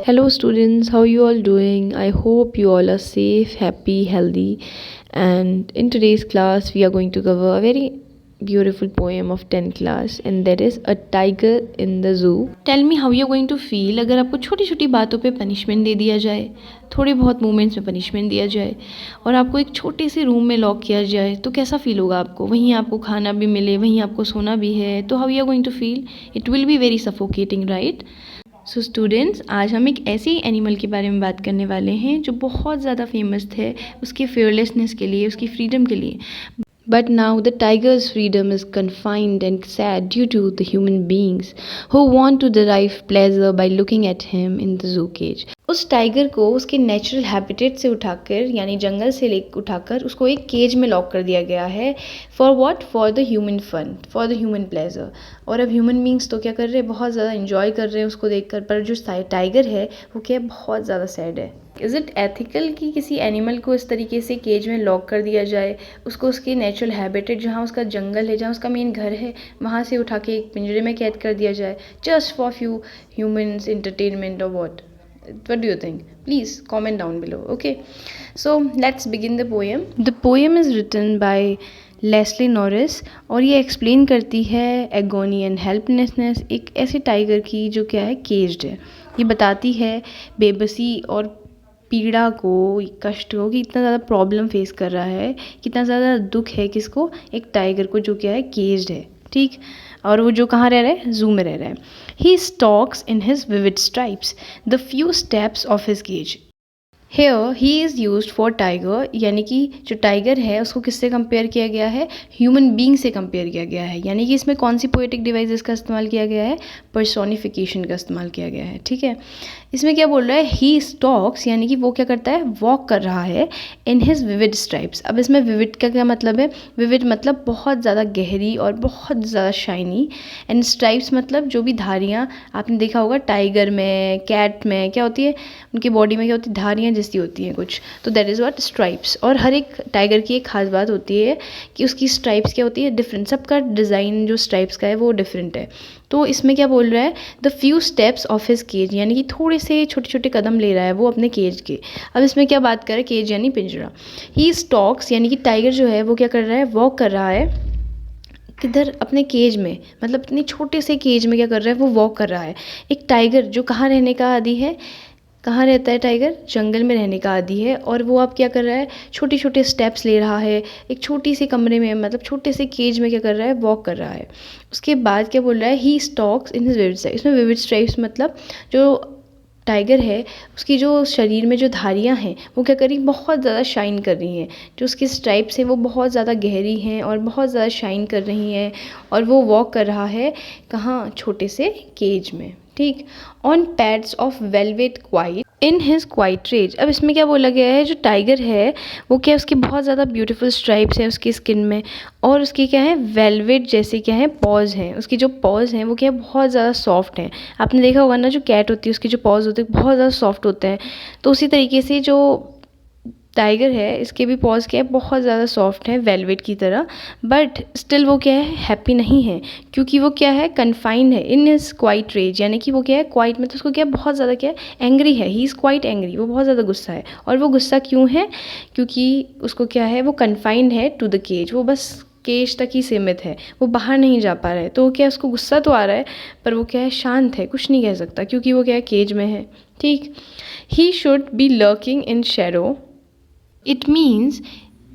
Hello students, how you all doing? I hope you all are safe, happy, healthy. And in today's class we are going to cover a very beautiful poem of 10th class and that is A Tiger in the Zoo. Tell me how you're going to feel अगर आपको छोटी छोटी बातों पे punishment दे दिया जाए, थोड़े बहुत मोमेंट्स में पनिशमेंट दिया जाए और आपको एक छोटे से रूम में लॉक किया जाए तो कैसा फील होगा आपको? वहीं आपको खाना भी मिले, वहीं आपको सोना भी है, तो how you are going to feel? It will be very suffocating, right? So students, आज हम एक ऐसे एनिमल के बारे में बात करने वाले हैं जो बहुत ज़्यादा फेमस थे उसके fearlessness के लिए, उसकी फ्रीडम के लिए. But now the tiger's freedom is confined and sad due to the human beings who want to derive pleasure by looking at him in the zoo cage. उस टाइगर को उसके नेचुरल हैबिटेट से उठाकर यानी जंगल से ले उठाकर उसको एक केज में लॉक कर दिया गया है. For what? For the human fun, for the human pleasure. और अब ह्यूमन बींग्स तो क्या कर रहे हैं, बहुत ज़्यादा इन्जॉय कर रहे हैं उसको देखकर, पर जो टाइगर है वो क्या है, बहुत ज़्यादा सैड है. इज़ इट एथिकल कि किसी एनिमल को इस तरीके से केज में लॉक कर दिया जाए, उसको उसके नेचुरल हैबिटेट जहाँ उसका जंगल है, जहाँ उसका मेन घर है, वहाँ से उठा के एक पिंजरे में कैद कर दिया जाए just for few humans entertainment or what? What do you think? Please comment down below. Okay, so let's begin the poem. The poem is written by Leslie Norris और ये एक्सप्लेन करती है एगोनी एंड हेल्पलेसनेस एक ऐसे tiger की जो क्या है, केज्ड है. ये बताती है बेबसी और पीड़ा को, कष्ट को, कि इतना ज़्यादा प्रॉब्लम फेस कर रहा है, कितना ज़्यादा दुख है किसको, एक टाइगर को जो क्या है, केज्ड है. ठीक, और वो जो कहाँ रह रहा है, जू में रह रहा है. He stalks in his vivid stripes the few steps of his cage. Here he is use for tiger, यानी कि जो टाइगर है उसको किससे कंपेयर किया गया है, ह्यूमन बींग से कंपेयर किया गया है. यानी कि इसमें कौन सी पोएटिक डिवाइसेस का इस्तेमाल किया गया है, पर्सोनिफिकेशन का इस्तेमाल किया गया है. ठीक है, इसमें क्या बोल रहा है, ही स्टॉक्स यानी कि वो क्या करता है, वॉक कर रहा है इन हिज विविड स्ट्राइप्स. अब इसमें विविड का क्या मतलब है, विविड मतलब बहुत ज़्यादा गहरी और बहुत ज़्यादा शाइनी, एंड स्ट्राइप्स मतलब जो भी धारियाँ आपने देखा होगा टाइगर में, कैट में क्या होती है, उनकी बॉडी में क्या होती है, धारियाँ जैसी होती हैं कुछ, तो दैट इज़ व्हाट स्ट्राइप्स. और हर एक टाइगर की एक खास बात होती है कि उसकी स्ट्राइप्स क्या होती है, डिफरेंट. सबका डिज़ाइन जो स्ट्राइप्स का है वो डिफरेंट है. तो इसमें क्या बोल रहा है, the few steps of his cage, यानी कि थोड़े से छोटे छोटे कदम ले रहा है वो अपने केज के. अब इसमें क्या बात करें, केज यानी पिंजरा. ही स्टॉक्स यानी कि टाइगर जो है वो क्या कर रहा है, वॉक कर रहा है किधर, अपने केज में, मतलब इतनी छोटे से केज में क्या कर रहा है, वो वॉक कर रहा है. एक टाइगर जो कहाँ रहने का आदी है, कहाँ रहता है टाइगर, जंगल में रहने का आदी है, और वो अब क्या कर रहा है, छोटे छोटे स्टेप्स ले रहा है एक छोटी सी कमरे में, मतलब छोटे से केज में क्या कर रहा है, वॉक कर रहा है. उसके बाद क्या बोल रहा है, he stalks in his vivid stripes. इसमें विविड स्ट्राइप्स मतलब जो टाइगर है उसकी जो शरीर में जो धारियाँ हैं वो क्या कर रही, बहुत ज़्यादा शाइन कर रही हैं. जो उसकी स्ट्राइप्स हैं वो बहुत ज़्यादा गहरी हैं और बहुत ज़्यादा शाइन कर रही हैं, और वो वॉक कर रहा है कहाँ, छोटे से केज में. ठीक, on pads of velvet quiet in his quiet rage. अब इसमें क्या बोला गया है, जो टाइगर है वो क्या, उसकी बहुत ज़्यादा ब्यूटीफुल स्ट्राइप्स हैं उसकी स्किन में, और उसकी क्या है, वेलवेट जैसे क्या है, पॉज हैं. उसकी जो पॉज हैं वो क्या है, बहुत ज़्यादा सॉफ्ट हैं. आपने देखा होगा ना, जो कैट होती है उसके जो पॉज होते हैं बहुत ज़्यादा सॉफ्ट होते हैं. तो उसी तरीके से जो टाइगर है इसके भी पॉज क्या है, बहुत ज़्यादा सॉफ्ट है वेलवेट की तरह. बट स्टिल वो क्या है, हैप्पी नहीं है, क्योंकि वो क्या है, कन्फाइंड है इन हिज क्वाइट रेज. यानी कि वो क्या है, क्वाइट में तो उसको क्या है, बहुत ज़्यादा क्या है, एंग्री है. ही इज़ क्वाइट एंग्री, वो बहुत ज़्यादा गुस्सा है. और वो गुस्सा क्यों है, क्योंकि उसको क्या है, वो कन्फाइंड है टू द केज. वो बस केज तक ही सीमित है, वो बाहर नहीं जा पा रहा है. तो क्या, उसको गुस्सा तो आ रहा है पर वो क्या है, शांत है, कुछ नहीं कह सकता, क्योंकि वो क्या है, केज में है. ठीक, ही should B lurking in Shadow. It means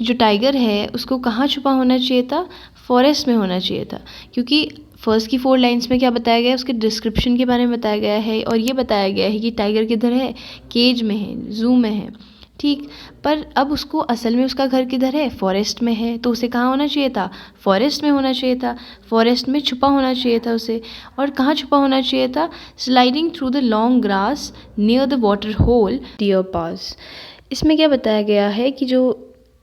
जो टाइगर है उसको कहाँ छुपा होना चाहिए था, फॉरेस्ट में होना चाहिए था. क्योंकि फर्स्ट की 4 लाइन्स में क्या बताया गया है, उसके डिस्क्रिप्शन के बारे में बताया गया है, और ये बताया गया है कि टाइगर किधर है, केज में है, जू में है. ठीक, पर अब उसको असल में उसका घर किधर है, फॉरेस्ट में है. तो उसे कहाँ होना चाहिए था, फॉरेस्ट में होना चाहिए था, फॉरेस्ट में छुपा होना चाहिए था उसे. और कहाँ छुपा होना चाहिए था, sliding through the long grass near the water hole deer pass. इसमें क्या बताया गया है कि जो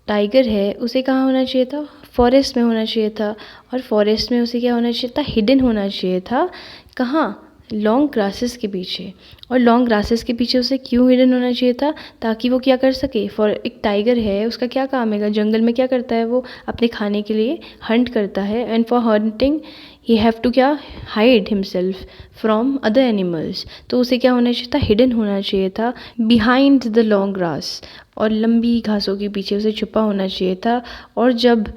टाइगर है उसे कहाँ होना चाहिए था, फॉरेस्ट में होना चाहिए था. और फॉरेस्ट में उसे क्या होना चाहिए था, हिडन होना चाहिए था. कहाँ, लॉन्ग ग्रासेस के पीछे। और लॉन्ग ग्रासेस के पीछे उसे क्यों हिडन होना चाहिए था? ताकि वो क्या कर सके। फॉर एक टाइगर है, उसका क्या काम है, जंगल में क्या करता है, वो अपने खाने के लिए हंट करता है। And for hunting he have to क्या, hide himself from other animals. तो उसे क्या होना चाहिए था, हिडन होना चाहिए था बिहाइंड द लॉन्ग ग्रास, और लंबी घासों के पीछे उसे छुपा होना चाहिए था। और जब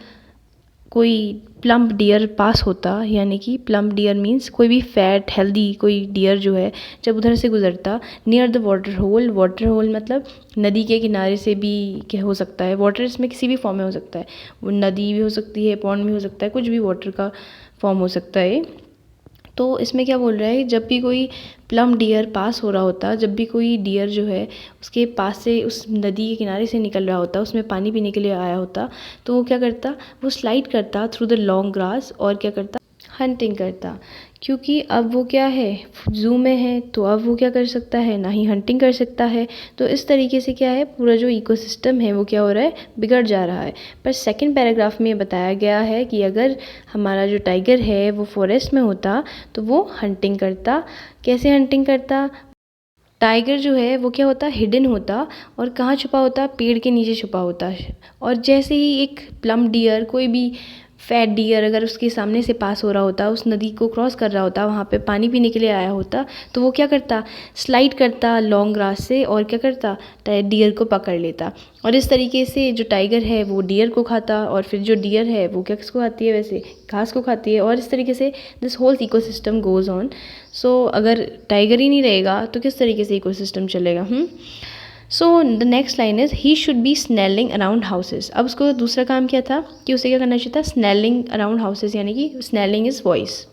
कोई प्लम्प डियर पास होता, यानी कि प्लम्प डियर मीन्स कोई भी फैट हेल्दी कोई डियर जो है, जब उधर से गुजरता near the water hole, water hole मतलब नदी के किनारे से भी क्या हो सकता है, वाटर इसमें किसी भी फॉर्म में हो सकता है, वो नदी भी हो सकती है, पॉन्ड भी हो सकता है, कुछ भी वाटर का फॉर्म हो सकता है। तो इसमें क्या बोल रहा है, जब भी कोई प्लम डियर पास हो रहा होता, जब भी कोई डियर जो है उसके पास से उस नदी के किनारे से निकल रहा होता, उसमें पानी पीने के लिए आया होता, तो वो क्या करता, वो स्लाइड करता थ्रू द लॉन्ग ग्रास और क्या करता, हंटिंग करता। क्योंकि अब वो क्या है, ज़ू में है, तो अब वो क्या कर सकता है, ना ही हंटिंग कर सकता है। तो इस तरीके से क्या है, पूरा जो इकोसिस्टम है वो क्या हो रहा है, बिगड़ जा रहा है। पर सेकंड पैराग्राफ में ये बताया गया है कि अगर हमारा जो टाइगर है वो फॉरेस्ट में होता तो वो हंटिंग करता। कैसे हंटिंग करता? टाइगर जो है वो क्या होता, हिडन होता, और कहाँ छुपा होता, पेड़ के नीचे छुपा होता है। और जैसे ही एक प्लम डियर, कोई भी फैट डियर अगर उसके सामने से पास हो रहा होता, उस नदी को क्रॉस कर रहा होता, वहाँ पे पानी पीने के लिए आया होता, तो वो क्या करता, स्लाइड करता लॉन्ग ग्रास से और क्या करता, डियर को पकड़ लेता। और इस तरीके से जो टाइगर है वो डियर को खाता, और फिर जो डियर है वो क्या किसको खाती है, वैसे घास को खाती है। और इस तरीके से this whole ecosystem goes on. So अगर टाइगर ही नहीं रहेगा तो किस तरीके से इकोसिस्टम चलेगा। So the next line is he should be snarling around houses. अब उसको दूसरा काम क्या था कि उसे क्या करना चाहिए था, स्नेलिंग अराउंड हाउसेज, यानी कि स्नेलिंग इज़ वॉइस।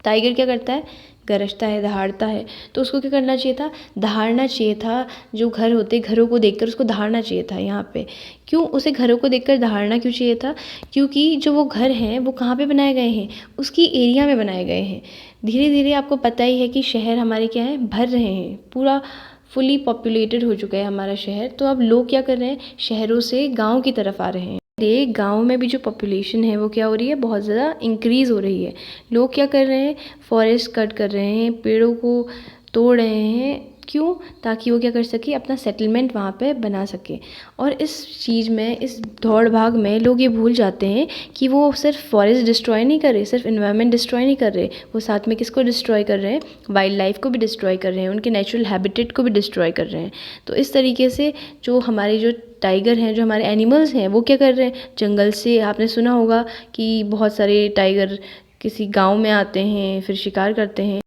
टाइगर क्या करता है, गरजता है, दहाड़ता है, तो उसको क्या करना चाहिए था, दहाड़ना चाहिए था। जो घर होते, घरों को देखकर उसको दहाड़ना चाहिए था। यहाँ पे क्यों उसे घरों को देखकर दहाड़ना क्यों चाहिए था? क्योंकि जो वो घर हैं वो कहाँ पे बनाए गए हैं, उसकी एरिया में बनाए गए हैं। धीरे धीरे आपको पता ही है कि शहर हमारे क्या है, भर रहे हैं, पूरा फुली पॉपुलेटेड हो चुका है हमारा शहर। तो अब लोग क्या कर रहे हैं, शहरों से गाँव की तरफ आ रहे हैं। ये गाँव में भी जो पॉपुलेशन है वो क्या हो रही है, बहुत ज़्यादा इंक्रीज़ हो रही है। लोग क्या कर रहे हैं, फॉरेस्ट कट कर रहे हैं, पेड़ों को तोड़ रहे हैं। क्यों? ताकि वो क्या कर सके, अपना सेटलमेंट वहाँ पे बना सके। और इस चीज़ में, इस दौड़ भाग में लोग ये भूल जाते हैं कि वो सिर्फ फॉरेस्ट डिस्ट्रॉय नहीं कर रहे, सिर्फ इन्वायरमेंट डिस्ट्रॉय नहीं कर रहे, वो साथ में किसको डिस्ट्रॉय कर रहे हैं, वाइल्ड लाइफ को भी डिस्ट्रॉय कर रहे हैं, उनके नेचुरल हैबिटेट को भी डिस्ट्रॉय कर रहे हैं। तो इस तरीके से जो हमारे जो टाइगर हैं, जो हमारे एनिमल्स हैं, वो क्या कर रहे हैं, जंगल से, आपने सुना होगा कि बहुत सारे टाइगर किसी गांव में आते हैं, फिर शिकार करते हैं।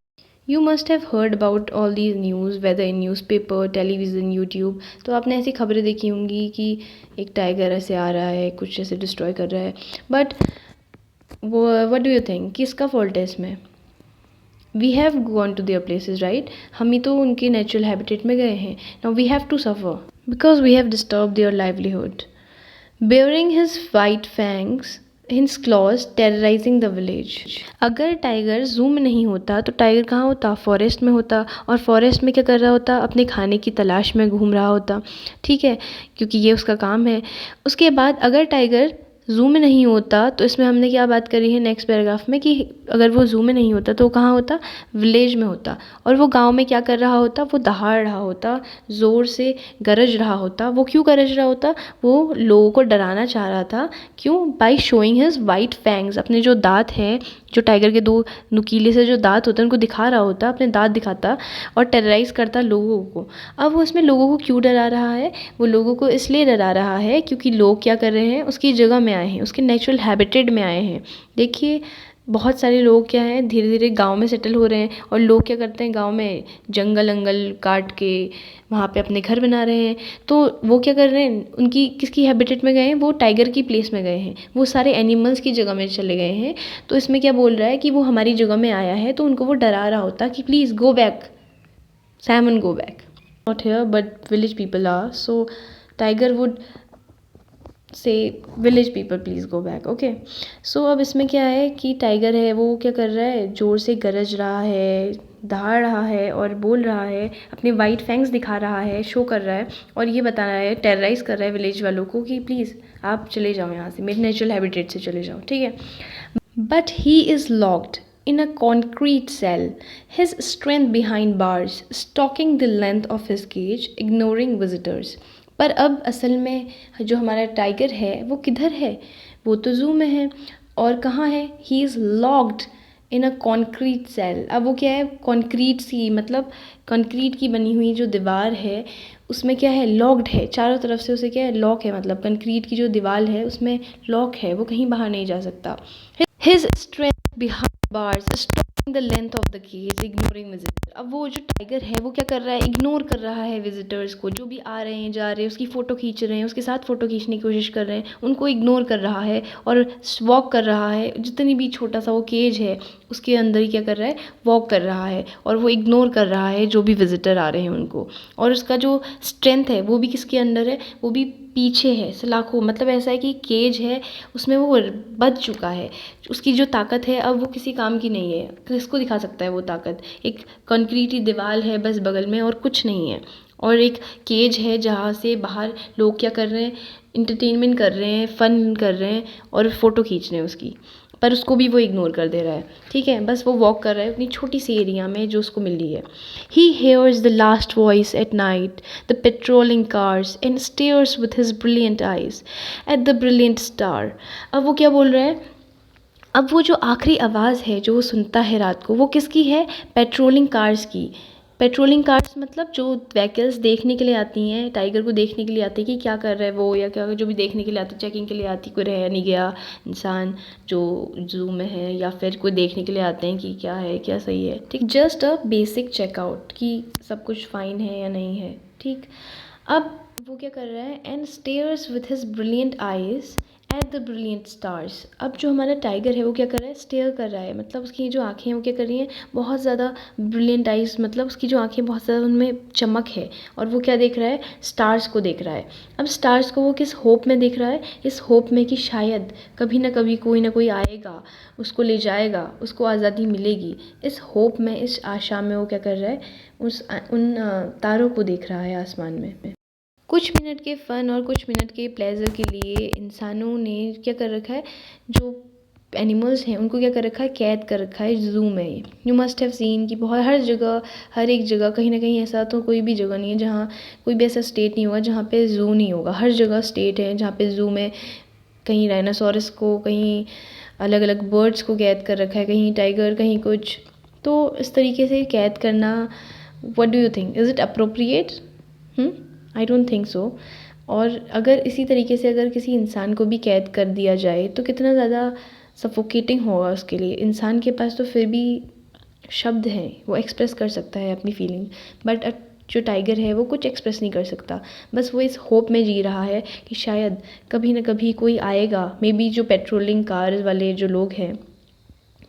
You must have heard about all these news, weather in newspaper, television, YouTube. तो आपने ऐसी खबरें देखी होंगी कि एक टाइगर ऐसे आ रहा है, कुछ ऐसे डिस्ट्रॉय कर रहा है। बट वो, व्हाट डू यू थिंक, किसका फॉल्ट है इसमें? We have gone to their places, right? हम ही तो उनके नेचुरल हैबिटेट में गए हैं। Now we have to suffer because we have disturb their livelihood. Bearing his white fangs, his claws, terrorizing the village. अगर टाइगर जू में नहीं होता तो टाइगर कहाँ होता, फॉरेस्ट में होता। और फॉरेस्ट में क्या कर रहा होता, अपने खाने की तलाश में घूम रहा होता। ठीक है, क्योंकि ये उसका काम है। उसके बाद अगर टाइगर ज़ू में नहीं होता, तो इसमें हमने क्या बात करी है नेक्स्ट पैराग्राफ में, कि अगर वो ज़ू में नहीं होता तो वो कहाँ होता, विलेज में होता। और वो गांव में क्या कर रहा होता, वो दहाड़ रहा होता, ज़ोर से गरज रहा होता। वो क्यों गरज रहा होता, वो लोगों को डराना चाह रहा था। क्यों? By showing his white fangs, अपने जो दांत हैं, जो टाइगर के दो नुकीले से जो दांत होते हैं उनको दिखा रहा होता, अपने दांत दिखाता और टेरराइज़ करता लोगों को। अब वो इसमें लोगों को क्यों डरा रहा है, वो लोगों को इसलिए डरा रहा है क्योंकि लोग क्या कर रहे हैं, उसकी जगह में आए हैं, उसके नेचुरल हैबिटेट में आए हैं। देखिए बहुत सारे लोग क्या हैं, धीरे धीरे गांव में सेटल हो रहे हैं। और लोग क्या करते हैं, गांव में जंगल अंगल काट के वहाँ पे अपने घर बना रहे हैं। तो वो क्या कर रहे हैं, उनकी किसकी हैबिटेट में गए हैं, वो टाइगर की प्लेस में गए हैं, वो सारे एनिमल्स की जगह में चले गए हैं। तो इसमें क्या बोल रहा है कि वो हमारी जगह में आया है, तो उनको वो डरा रहा होता कि प्लीज़ गो बैक, सैमन go back, not here but village people are, so tiger would say village people please go back. Okay, so अब इसमें क्या है कि टाइगर है वो क्या कर रहा है, ज़ोर से गरज रहा है, दहाड़ रहा है और बोल रहा है, अपने वाइट फैंग्स दिखा रहा है, शो कर रहा है और ये बता रहा है, टेरराइज़ कर रहा है विलेज वालों को कि प्लीज़ आप चले जाओ यहाँ से, मेरे नेचुरल हैबिटेट से चले जाओ। ठीक है, but he is locked in a concrete cell, his strength behind bars, stalking the length of his cage, ignoring visitors. पर अब असल में जो हमारा टाइगर है वो किधर है? वो तो ज़ू में है। और कहाँ है? He is locked in a concrete cell. अब वो क्या है? कॉन्क्रीट सी, मतलब कंक्रीट की बनी हुई जो दीवार है उसमें क्या है? लॉक्ड है चारों तरफ से, उसे क्या है? लॉक है, मतलब कंक्रीट की जो दीवार है उसमें लॉक है, वो कहीं बाहर नहीं जा सकता। His strength behind bars, stopping the length of the cage, ignoring visitors. अब वो जो टाइगर है वो क्या कर रहा है? इग्नोर कर रहा है विजिटर्स को, जो भी आ रहे हैं जा रहे हैं उसकी फ़ोटो खींच रहे हैं, उसके साथ फ़ोटो खींचने की कोशिश कर रहे हैं, उनको इग्नोर कर रहा है और वॉक कर रहा है। जितनी भी छोटा सा वो केज है उसके अंदर ही क्या कर रहा है? वॉक कर रहा है और वो इग्नोर कर रहा है जो भी विजिटर आ रहे हैं उनको। और उसका जो स्ट्रेंथ है वो भी किसके अंडर है? वो भी पीछे है सलाखों, मतलब ऐसा है कि केज है उसमें वो बच चुका है। उसकी जो ताकत है अब वो किसी काम की नहीं है। किसको दिखा सकता है वो ताकत? एक कंक्रीट ही दीवार है बस बगल में और कुछ नहीं है। और एक केज है जहाँ से बाहर लोग क्या कर रहे हैं? इंटरटेनमेंट कर रहे हैं, फ़न कर रहे हैं और फ़ोटो खींच रहे हैं उसकी। पर उसको भी वो इग्नोर कर दे रहा है। ठीक है, बस वो वॉक कर रहा है अपनी छोटी सी एरिया में जो उसको मिल रही है। ही hears the last voice at night, the patrolling cars, and stares with his brilliant eyes at the brilliant star. अब वो क्या बोल रहा है? अब वो जो आखिरी आवाज़ है जो वो सुनता है रात को, वो किसकी है? पेट्रोलिंग कार्स की। पेट्रोलिंग कार्स मतलब जो व्हीकल्स देखने के लिए आती हैं, टाइगर को देखने के लिए आती है कि क्या कर रहा है वो, या क्या जो भी देखने के लिए आती है, चेकिंग के लिए आती, कोई रह नहीं गया इंसान जो ज़ू में है, या फिर कोई देखने के लिए आते हैं कि क्या है, क्या सही है। ठीक, जस्ट अ बेसिक चेकआउट कि सब कुछ फ़ाइन है या नहीं है। ठीक, अब वो क्या कर रहा है? And stairs with his brilliant eyes at the brilliant stars. अब जो हमारा टाइगर है वो क्या कर रहा है? स्टेयर कर रहा है, मतलब उसकी जो आँखें हैं वो क्या कर रही हैं? बहुत ज़्यादा ब्रिलियंट आइज, मतलब उसकी जो आँखें बहुत ज़्यादा उनमें चमक है और वो क्या देख रहा है? स्टार्स को देख रहा है। अब स्टार्स को वो किस होप में देख रहा है? इस होप में कि शायद कभी ना कभी कोई ना कोई आएगा, उसको ले जाएगा, उसको आज़ादी मिलेगी। इस होप में, इस आशा में वो क्या कर रहा है? उन तारों को देख रहा है आसमान में। कुछ मिनट के फ़न और कुछ मिनट के प्लेज़र के लिए इंसानों ने क्या कर रखा है? जो एनिमल्स हैं उनको क्या कर रखा है? कैद कर रखा है ज़ू में। यू मस्ट हैव सीन कि बहुत हर जगह, हर एक जगह कहीं ना कहीं ऐसा तो कोई भी जगह नहीं है जहाँ, कोई भी ऐसा स्टेट नहीं होगा जहाँ पे ज़ू नहीं होगा। हर जगह स्टेट है जहाँ पे ज़ू में कहीं डायनासोरस को, कहीं अलग अलग बर्ड्स को कैद कर रखा है, कहीं टाइगर, कहीं कुछ। तो इस तरीके से कैद करना, what do you think, is it appropriate? I don't think so. और अगर इसी तरीके से अगर किसी इंसान को भी कैद कर दिया जाए तो कितना ज़्यादा सफोकेटिंग होगा उसके लिए। इंसान के पास तो फिर भी शब्द हैं, वो एक्सप्रेस कर सकता है अपनी फीलिंग, बट जो टाइगर है वो कुछ एक्सप्रेस नहीं कर सकता। बस वो इस होप में जी रहा है कि शायद कभी ना कभी कोई आएगा, मे बी जो पेट्रोलिंग कार वाले जो लोग हैं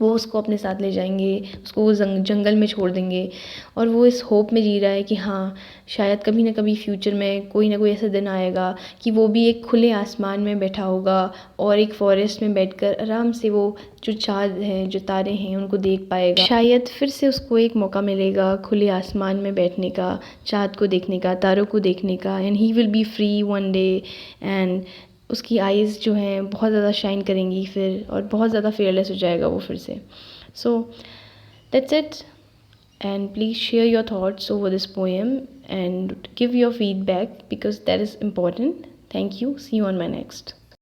वो उसको अपने साथ ले जाएंगे, उसको वो जंगल में छोड़ देंगे। और वो इस होप में जी रहा है कि हाँ, शायद कभी ना कभी फ्यूचर में कोई ना कोई ऐसा दिन आएगा कि वो भी एक खुले आसमान में बैठा होगा और एक फॉरेस्ट में बैठकर आराम से वो जो चाँद हैं, जो तारे हैं, उनको देख पाएगा। शायद फिर से उसको एक मौका मिलेगा खुले आसमान में बैठने का, चाँद को देखने का, तारों को देखने का, and he will be free one day. And उसकी आइज़ जो हैं बहुत ज़्यादा शाइन करेंगी फिर, और बहुत ज़्यादा फेयरलेस हो जाएगा वो फिर से। So that's it, and please share your thoughts over this poem and give your feedback because that is important. Thank you. See you on my next.